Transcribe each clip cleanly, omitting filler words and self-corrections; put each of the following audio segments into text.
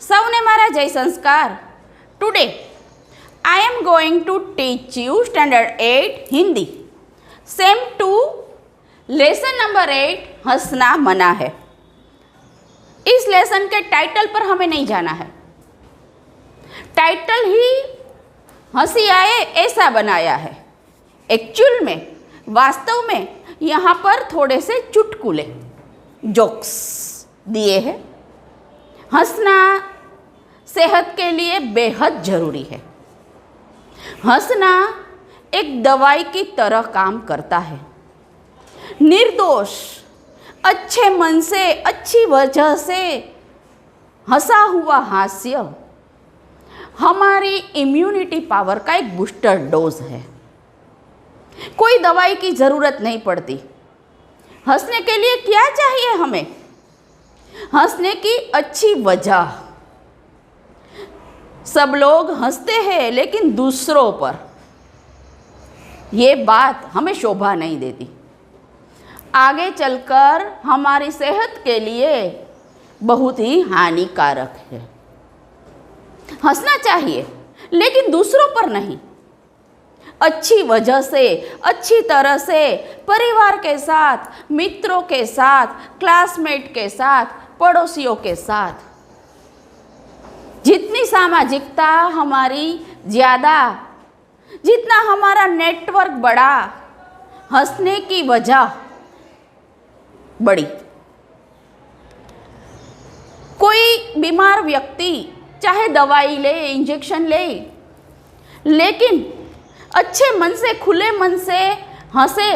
સૌને મારા જય સંસ્કાર. Today I am going to teach you standard 8 Hindi same 2 lesson number 8 हंसना मना है. इस लेसन के टाइटल पर हमें नहीं जाना है. टाइटल ही हंसी आए ऐसा बनाया है. एक्चुअल में वास्तव में यहाँ पर थोड़े से चुटकुले जोक्स दिए हैं. हंसना सेहत के लिए बेहद ज़रूरी है. हंसना एक दवाई की तरह काम करता है. निर्दोष अच्छे मन से अच्छी वजह से हंसा हुआ हास्य हमारी इम्यूनिटी पावर का एक बूस्टर डोज है. कोई दवाई की ज़रूरत नहीं पड़ती. हंसने के लिए क्या चाहिए हमें? हंसने की अच्छी वजह. सब लोग हंसते हैं लेकिन दूसरों पर. ये बात हमें शोभा नहीं देती. आगे चलकर हमारी सेहत के लिए बहुत ही हानिकारक है. हंसना चाहिए लेकिन दूसरों पर नहीं. अच्छी वजह से, अच्छी तरह से, परिवार के साथ, मित्रों के साथ, क्लासमेट के साथ, पड़ोसियों के साथ. जितनी सामाजिकता हमारी ज़्यादा, जितना हमारा नेटवर्क बड़ा, हंसने की वजह बड़ी. कोई बीमार व्यक्ति चाहे दवाई ले, इंजेक्शन ले, लेकिन अच्छे मन से, खुले मन से हंसे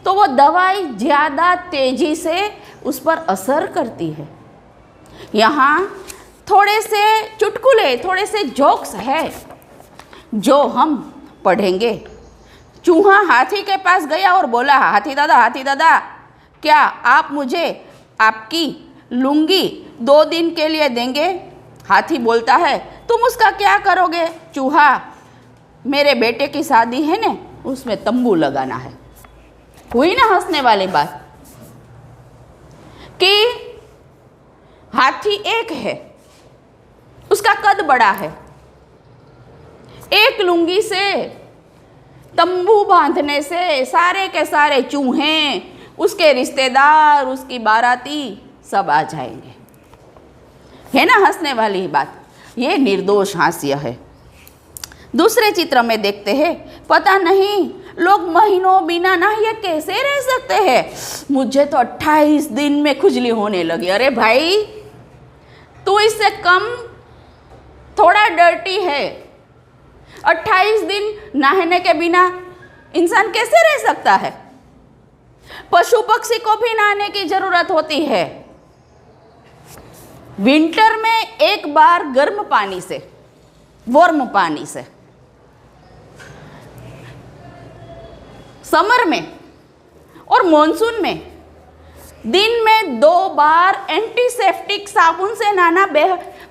तो वो दवाई ज़्यादा तेज़ी से उस पर असर करती है. यहाँ थोड़े से चुटकुले, थोड़े से जोक्स है जो हम पढ़ेंगे. चूहा हाथी के पास गया और बोला, हाथी दादा, क्या आप मुझे आपकी लुंगी 2 दिन के लिए देंगे? हाथी बोलता है, तुम उसका क्या करोगे? चूहा, मेरे बेटे की शादी है ना, उसमें तंबू लगाना है. हुई ना हंसने वाली बात कि हाथी एक है, उसका कद बड़ा है. एक लुंगी से, तंबू बांधने से सारे के सारे चूहे, उसके रिश्तेदार, उसकी बाराती सब आ जाएंगे. है ना हंसने वाली बात. ये निर्दोष हास्य है. दूसरे चित्र में देखते हैं, पता नहीं लोग महीनों बिना नहाए कैसे रह सकते हैं. मुझे तो 28 दिन में खुजली होने लगी. अरे भाई, तू इससे कम थोड़ा डर्टी है. 28 दिन नहाने के बिना इंसान कैसे रह सकता है? पशु पक्षी को भी नहाने की जरूरत होती है. विंटर में एक बार गर्म पानी से, वार्म पानी से. समर में और मॉनसून में दिन में 2 बार एंटीसेप्टिक साबुन से नहाना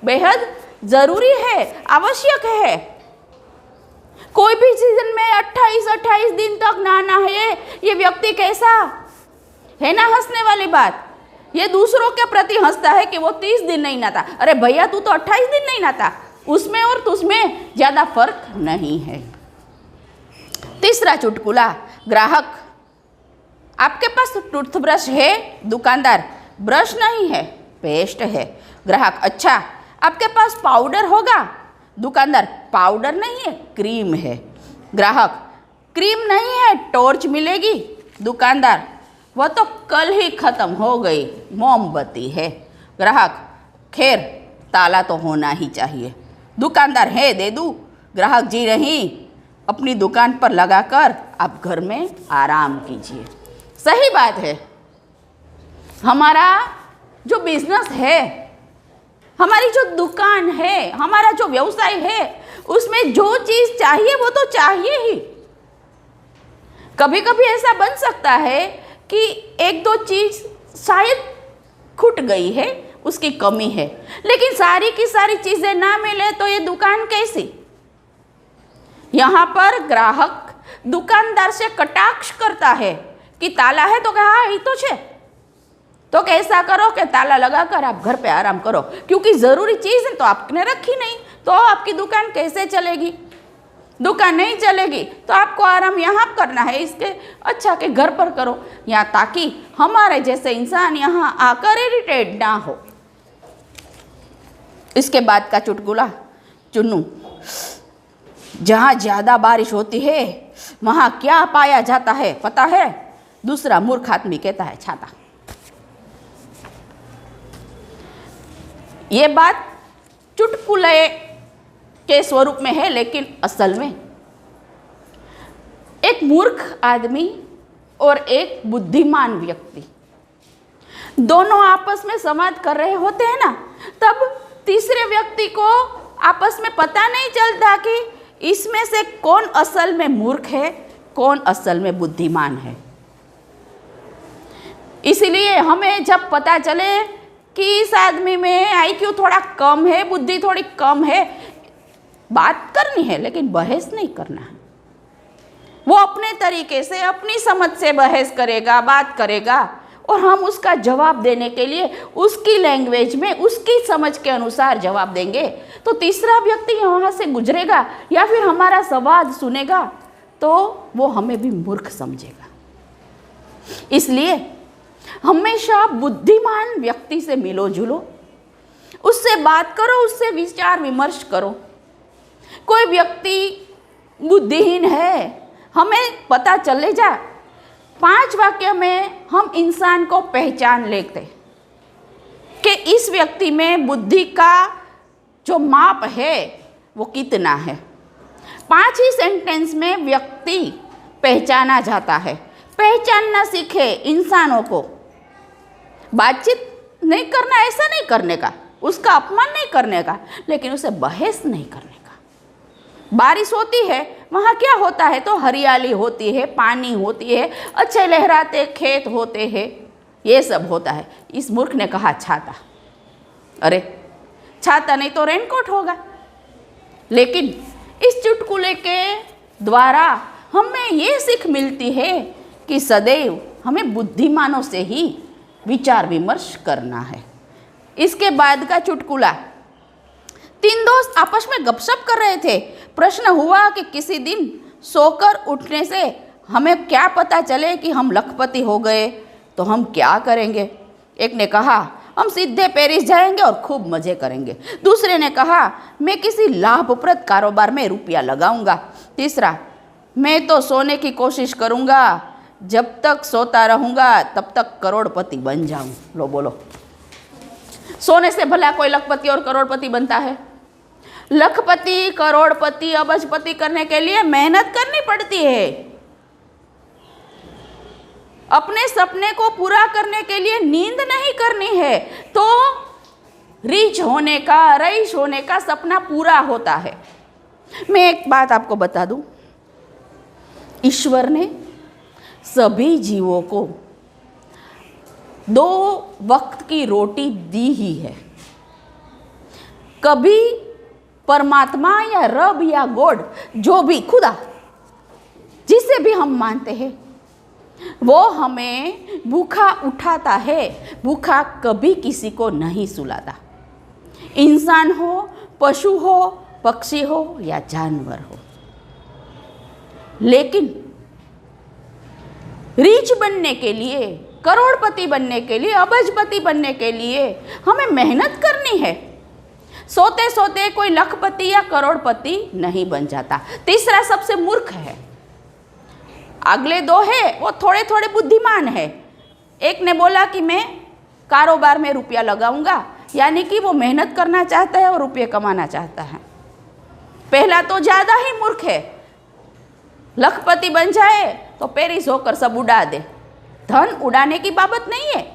बेहद ज़रूरी है, आवश्यक है. कोई भी सीजन में 28 दिन तक नहाना है. ये व्यक्ति कैसा है ना हंसने वाली बात. ये दूसरों के प्रति हंसता है कि वो 30 दिन नहीं नहाता. अरे भैया, तू तो 28 दिन नहीं नहाता. उसमें और तुझमें ज़्यादा फर्क नहीं है. तीसरा चुटकुला. ग्राहक, आपके पास टूथब्रश है? दुकानदार, ब्रश नहीं है, पेस्ट है. ग्राहक, अच्छा, आपके पास पाउडर होगा? दुकानदार, पाउडर नहीं है, क्रीम है. ग्राहक, क्रीम नहीं है, टॉर्च मिलेगी? दुकानदार, वह तो कल ही ख़त्म हो गई, मोमबत्ती है. ग्राहक, खैर ताला तो होना ही चाहिए. दुकानदार, है दे दूँ? ग्राहक, जी नहीं, अपनी दुकान पर लगाकर आप घर में आराम कीजिए. सही बात है. हमारा जो बिजनेस है, हमारी जो दुकान है, हमारा जो व्यवसाय है, उसमें जो चीज़ चाहिए वो तो चाहिए ही. कभी कभी ऐसा बन सकता है कि 1-2 चीज़ शायद खुट गई है, उसकी कमी है, लेकिन सारी की सारी चीज़ें ना मिले तो ये दुकान कैसी? यहाँ पर ग्राहक दुकानदार से कटाक्ष करता है कि ताला है तो कहा ही तो छे, तो कैसा करो कि ताला लगाकर आप घर पे आराम करो, क्योंकि ज़रूरी चीज़ तो आपने रखी नहीं, तो आपकी दुकान कैसे चलेगी? दुकान नहीं चलेगी तो आपको आराम यहाँ करना है, इसके अच्छा के घर पर करो, या ताकि हमारे जैसे इंसान यहाँ आकर इरिटेट ना हो। इसके बाद का चुटकुला, चुन्नू, जहाँ ज़्यादा बारिश होती है वहाँ क्या पाया जाता है पता है? दूसरा मूर्ख आदमी कहता है छाता। ये बात चुटकुले के स्वरूप में है, लेकिन असल में एक मूर्ख आदमी और एक बुद्धिमान व्यक्ति दोनों आपस में संवाद कर रहे होते हैं ना, तब तीसरे व्यक्ति को आपस में पता नहीं चलता कि इसमें से कौन असल में मूर्ख है, कौन असल में बुद्धिमान है। इसलिए हमें जब पता चले कि इस आदमी में आईक्यू थोड़ा कम है, बुद्धि थोड़ी कम है, बात करनी है लेकिन बहस नहीं करना है। वो अपने तरीके से अपनी समझ से बहस करेगा, बात करेगा, और हम उसका जवाब देने के लिए उसकी लैंग्वेज में उसकी समझ के अनुसार जवाब देंगे, तो तीसरा व्यक्ति वहाँ से गुजरेगा या फिर हमारा संवाद सुनेगा तो वो हमें भी मूर्ख समझेगा। इसलिए हमेशा बुद्धिमान व्यक्ति से मिलो जुलो, उससे बात करो, उससे विचार विमर्श करो। कोई व्यक्ति बुद्धिहीन है, हमें पता चले जा, 5 वाक्य में हम इंसान को पहचान लेते कि इस व्यक्ति में बुद्धि का जो माप है वो कितना है। 5 ही सेंटेंस में व्यक्ति पहचाना जाता है। पहचानना सीखे इंसानों को, बातचीत नहीं करना, ऐसा नहीं करने का, उसका अपमान नहीं करने का, लेकिन उसे बहस नहीं करने का। बारिश होती है, वहाँ क्या होता है? तो हरियाली होती है, पानी होती है, अच्छे लहराते खेत होते हैं, ये सब होता है। इस मूर्ख ने कहा छाता। अरे छाता नहीं तो रेनकोट होगा। लेकिन इस चुटकुले के द्वारा हमें ये सीख मिलती है कि सदैव हमें बुद्धिमानों से ही विचार विमर्श करना है। इसके बाद का चुटकुला, 3 दोस्त आपस में गपशप कर रहे थे। प्रश्न हुआ कि किसी दिन सोकर उठने से हमें क्या पता चले कि हम लखपति हो गए तो हम क्या करेंगे? एक ने कहा हम सीधे पेरिस जाएंगे और खूब मज़े करेंगे। दूसरे ने कहा मैं किसी लाभप्रद कारोबार में रुपया लगाऊंगा। तीसरा, मैं तो सोने की कोशिश करूंगा, जब तक सोता रहूंगा तब तक करोड़पति बन जाऊं। लो बोलो, सोने से भला कोई लखपति और करोड़पति बनता है? लखपति, करोड़पति, अबजपति करने के लिए मेहनत करनी पड़ती है। अपने सपने को पूरा करने के लिए नींद नहीं करनी है, तो रिच होने का, रईस होने का सपना पूरा होता है। मैं एक बात आपको बता दूं, ईश्वर ने सभी जीवों को 2 वक्त की रोटी दी ही है। कभी परमात्मा या रब या गॉड, जो भी खुदा, जिसे भी हम मानते हैं, वो हमें भूखा उठाता है, भूखा कभी किसी को नहीं सुलाता। इंसान हो, पशु हो, पक्षी हो या जानवर हो। लेकिन रिच बनने के लिए, करोड़पति बनने के लिए, अबजपति बनने के लिए हमें मेहनत करनी है। सोते सोते कोई लखपति या करोड़पति नहीं बन जाता। तीसरा सबसे मूर्ख है। अगले 2 है वो थोड़े थोड़े बुद्धिमान है। एक ने बोला कि मैं कारोबार में रुपया लगाऊंगा, यानी कि वो मेहनत करना चाहता है और रुपये कमाना चाहता है। पहला तो ज़्यादा ही मूर्ख है। लखपति बन जाए तो पेरिस होकर सब उड़ा दे। धन उड़ाने की बाबत नहीं है,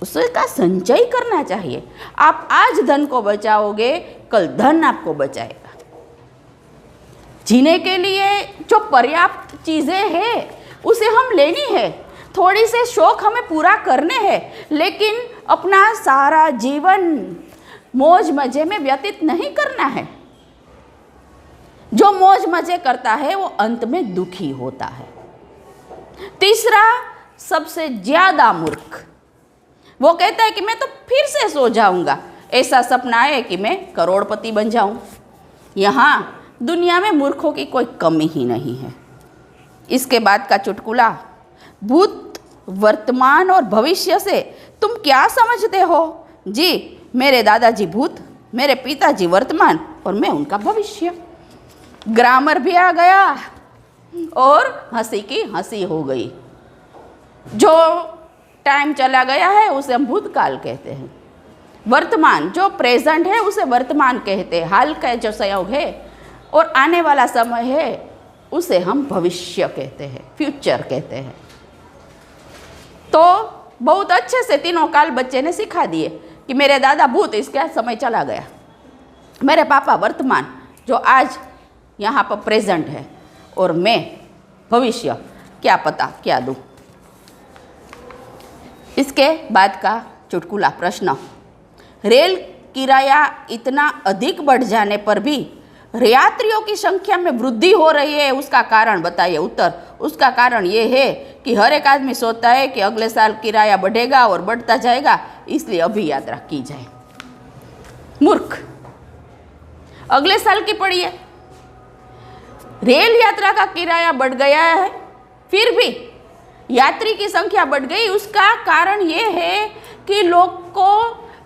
उसका संचय करना चाहिए। आप आज धन को बचाओगे, कल धन आपको बचाएगा। जीने के लिए जो पर्याप्त चीज़ें हैं उसे हम लेनी है, थोड़ी से शौक हमें पूरा करने हैं, लेकिन अपना सारा जीवन मौज मजे में व्यतीत नहीं करना है। जो मौज मजे करता है वो अंत में दुखी होता है। तीसरा सबसे ज़्यादा मूर्ख, वो कहता है कि मैं तो फिर से सो जाऊंगा, ऐसा सपना है कि मैं करोड़पति बन जाऊं। यहाँ दुनिया में मूर्खों की कोई कमी ही नहीं है। इसके बाद का चुटकुला, भूत, वर्तमान और भविष्य से तुम क्या समझते हो? जी, मेरे दादाजी भूत, मेरे पिताजी वर्तमान और मैं उनका भविष्य। ग्रामर भी आ गया और हंसी की हंसी हो गई। जो टाइम चला गया है उसे हम भूतकाल कहते हैं, वर्तमान जो प्रेजेंट है उसे वर्तमान कहते हैं, हाल का जो संयोग है, और आने वाला समय है उसे हम भविष्य कहते हैं, फ्यूचर कहते हैं। तो बहुत अच्छे से तीनों काल बच्चे ने सिखा दिए कि मेरे दादा भूत, इसका समय चला गया, मेरे पापा वर्तमान जो आज यहाँ पर प्रेजेंट है, और मैं भविष्य, क्या पता क्या दूँ। इसके बाद का चुटकुला प्रश्न, रेल किराया इतना अधिक बढ़ जाने पर भी यात्रियों की संख्या में वृद्धि हो रही है, उसका कारण बताइए। उत्तर, उसका कारण ये है कि हर एक आदमी सोचता है कि अगले साल किराया बढ़ेगा और बढ़ता जाएगा, इसलिए अभी यात्रा की जाए। मूर्ख, अगले साल की पढ़िए, रेल यात्रा का किराया बढ़ गया है, फिर भी यात्री की संख्या बढ़ गई। उसका कारण ये है कि लोग को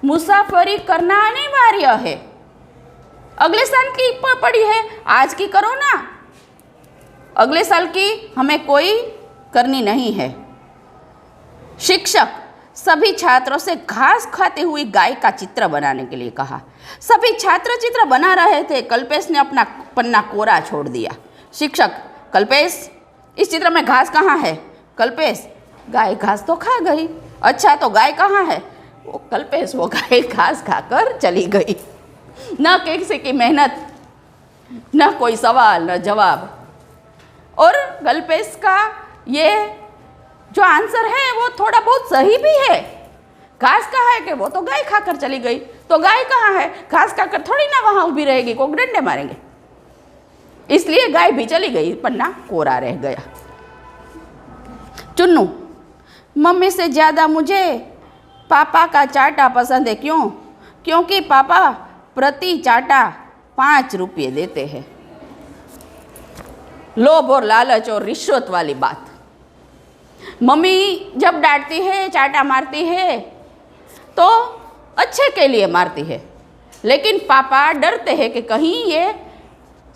मुसाफरी करना अनिवार्य है। अगले साल की पड़ी है, आज की करो ना, अगले साल की हमें कोई करनी नहीं है। शिक्षक सभी छात्रों से घास खाती हुई गाय का चित्र बनाने के लिए कहा। सभी छात्र चित्र बना रहे थे, कल्पेश ने अपना पन्ना कोरा छोड़ दिया। शिक्षक, कल्पेश इस चित्र में घास कहाँ है? कल्पेश, गाय घास तो खा गई। अच्छा, तो गाय कहाँ है? वो कल्पेश, वो गाय घास खाकर चली गई। न किसी की मेहनत, न कोई सवाल, न जवाब। और कल्पेश का ये जो आंसर है वो थोड़ा बहुत सही भी है। घास कहाँ है कि वो तो गाय खाकर चली गई, तो गाय कहाँ है? घास खाकर थोड़ी ना वहाँ ऊभी रहेगी, को डंडे मारेंगे, इसलिए गाय भी चली गई, पन्ना कोरा रह गया। चुन्नू, मम्मी से ज़्यादा मुझे पापा का चाटा पसंद है। क्यों? क्योंकि पापा प्रति चाटा 5 रुपये देते हैं। लोभ और लालच और रिश्वत वाली बात। मम्मी जब डांटती है, चाटा मारती है तो अच्छे के लिए मारती है, लेकिन पापा डरते हैं कि कहीं ये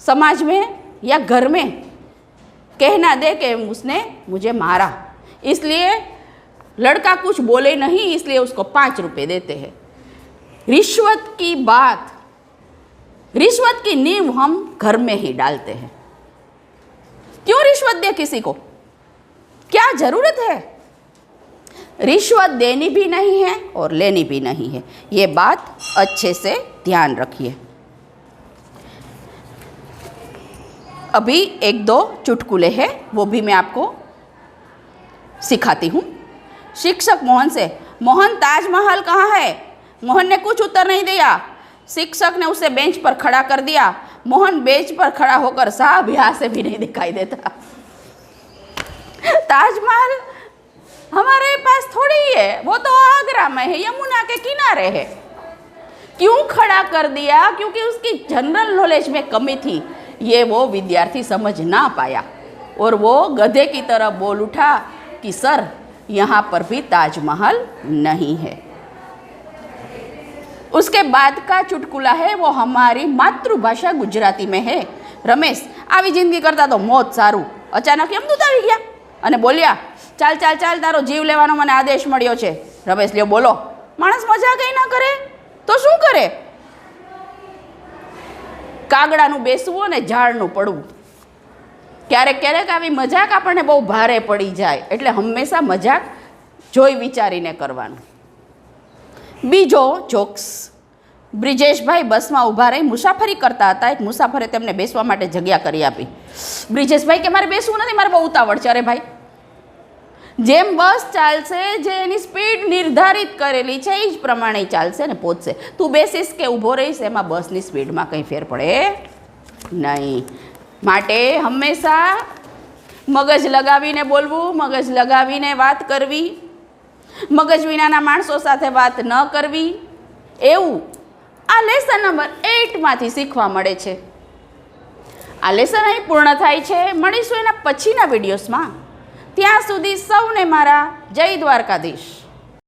समाज में या घर में कहना दे कि उसने मुझे मारा, इसलिए लड़का कुछ बोले नहीं, इसलिए उसको 5 रुपये देते हैं। रिश्वत की बात, रिश्वत की नींव हम घर में ही डालते हैं। क्यों रिश्वत दे किसी को? क्या जरूरत है? रिश्वत देनी भी नहीं है और लेनी भी नहीं है, ये बात अच्छे से ध्यान रखिए। अभी 1-2 चुटकुले हैं, वो भी मैं आपको सिखाती हूँ। शिक्षक मोहन से, मोहन ताजमहल कहाँ है? मोहन ने कुछ उत्तर नहीं दिया। शिक्षक ने उसे बेंच पर खड़ा कर दिया। मोहन बेंच पर खड़ा होकर साहब यहाँ से भी नहीं दिखाई देता। ताजमहल हमारे पास थोड़ी ही है, वो तो आगरा में है, यमुना के किनारे है। क्यों खड़ा कर दिया? क्योंकि उसकी जनरल नॉलेज में कमी थी, ये वो विद्यार्थी समझ ना पाया और वो गधे की तरह बोल उठा कि सर यहाँ पर भी ताजमहल नहीं है। उसके बाद का चुटकुला है वो हमारी मातृभाषा गुजराती में है। रमेश, આવી જિંદગી કરતા તો મોત સારું, અચાનક એમ દૂત આવી ગયા અને બોલ્યા, ચાલ ચાલ ચાલ, તારો જીવ લેવાનો મને આદેશ મળ્યો છે। રમેશ, લ્યો બોલો। માણસ મજાક ય ના કરે તો શું કરે? કાગડાનું બેસવું અને ઝાડનું પડવું। ક્યારેક ક્યારેક આવી મજાક આપણને બહુ ભારે પડી જાય, એટલે હંમેશા મજાક જોઈ વિચારીને કરવાનું। બીજો જોક્સ, બ્રિજેશભાઈ બસમાં ઊભા રહી મુસાફરી કરતા હતા। એક મુસાફરે તેમને બેસવા માટે જગ્યા કરી આપી। બ્રિજેશભાઈ કે મારે બેસવું નથી, મારે બહુ ઉતાવળ છે। અરે ભાઈ, જેમ બસ ચાલશે, જે એની સ્પીડ નિર્ધારિત કરેલી છે એ જ પ્રમાણે ચાલશે ને પહોંચશે। તું બેસીશ કે ઊભો રહીશ એમાં બસની સ્પીડમાં કંઈ ફેર પડે નહીં। માટે હંમેશા મગજ લગાવીને બોલવું, મગજ લગાવીને વાત કરવી। મગજ વિનાના માણસો સાથે વાત ન કરવી, એવું આ લેસન નંબર 8માંથી શીખવા મળે છે. આ લેસન અહીં પૂર્ણ થાય છે. મળીશું એના પછીના વિડીયોઝમાં. ત્યાં સુધી સૌને મારા જય દ્વારકાધીશ.